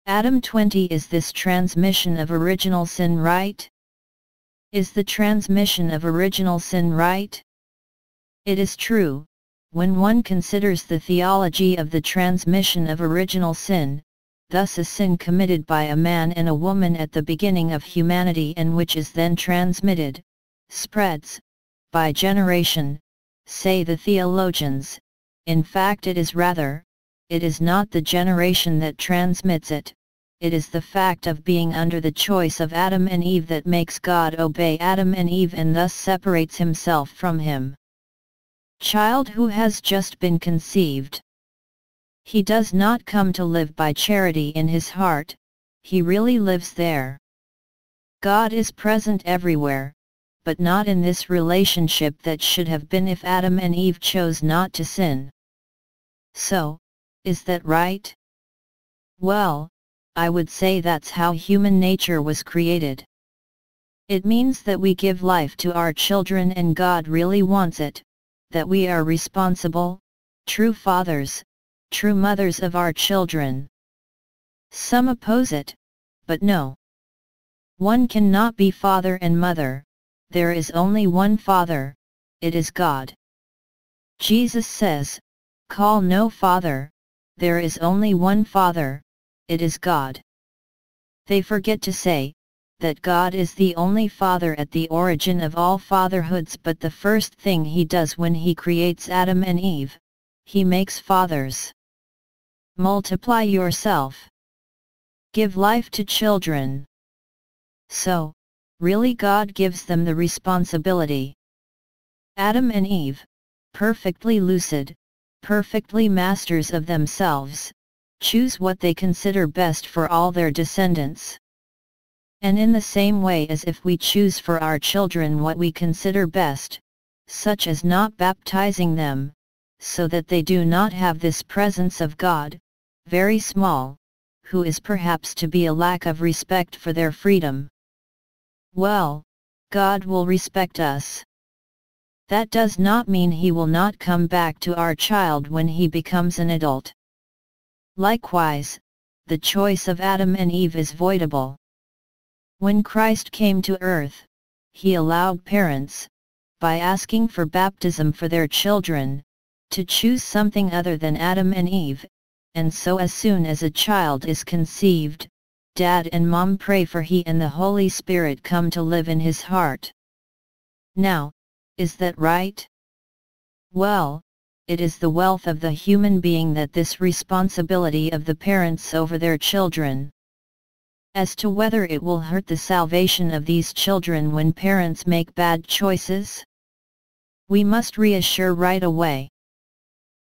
Adam 20. Is this transmission of original sin right? Is the transmission of original sin right? It is true, when one considers the theology of the transmission of original sin, thus a sin committed by a man and a woman at the beginning of humanity and which is then transmitted, spreads, by generation, say the theologians. In fact it is not the generation that transmits it, it is the fact of being under the choice of Adam and Eve that makes God obey Adam and Eve and thus separates himself from him. Child who has just been conceived. He does not come to live by charity in his heart, he really lives there. God is present everywhere, but not in this relationship that should have been if Adam and Eve chose not to sin. So, is that right? Well, I would say that's how human nature was created. It means that we give life to our children and God really wants it, that we are responsible, true fathers, true mothers of our children. Some oppose it, but no. One cannot be father and mother, there is only one Father, it is God. Jesus says, "Call no father, there is only one Father, it is God." They forget to say, that God is the only Father at the origin of all fatherhoods, but the first thing He does when He creates Adam and Eve, He makes fathers. Multiply yourself. Give life to children. So, really God gives them the responsibility. Adam and Eve, perfectly lucid, perfectly masters of themselves, choose what they consider best for all their descendants. And in the same way as if we choose for our children what we consider best, such as not baptizing them, so that they do not have this presence of God, very small, who is perhaps to be a lack of respect for their freedom. Well, God will respect us. That does not mean He will not come back to our child when he becomes an adult. Likewise, the choice of Adam and Eve is voidable. When Christ came to earth, He allowed parents, by asking for baptism for their children, to choose something other than Adam and Eve, and so as soon as a child is conceived, Dad and Mom pray for He and the Holy Spirit come to live in his heart. Now, is that right? Well, it is the wealth of the human being that this responsibility of the parents over their children. As to whether it will hurt the salvation of these children when parents make bad choices, we must reassure right away.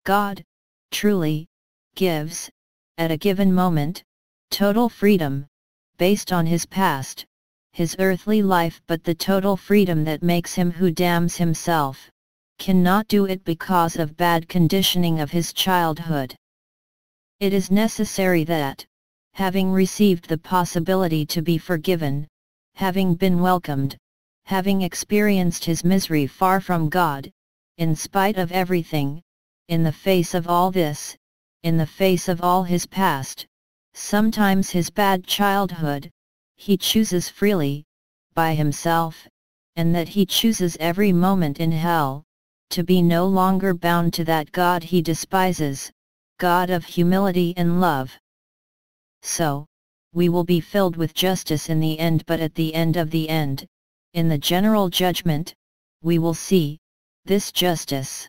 God, truly, gives, at a given moment, total freedom, based on his past, his earthly life, but the total freedom that makes him who damns himself, cannot do it because of bad conditioning of his childhood. It is necessary that, having received the possibility to be forgiven, having been welcomed, having experienced his misery far from God, in spite of everything, in the face of all this, in the face of all his past, sometimes his bad childhood, he chooses freely, by himself, and that he chooses every moment in hell, to be no longer bound to that God he despises, God of humility and love. So, we will be filled with justice in the end, but at the end of the end, in the general judgment, we will see this justice.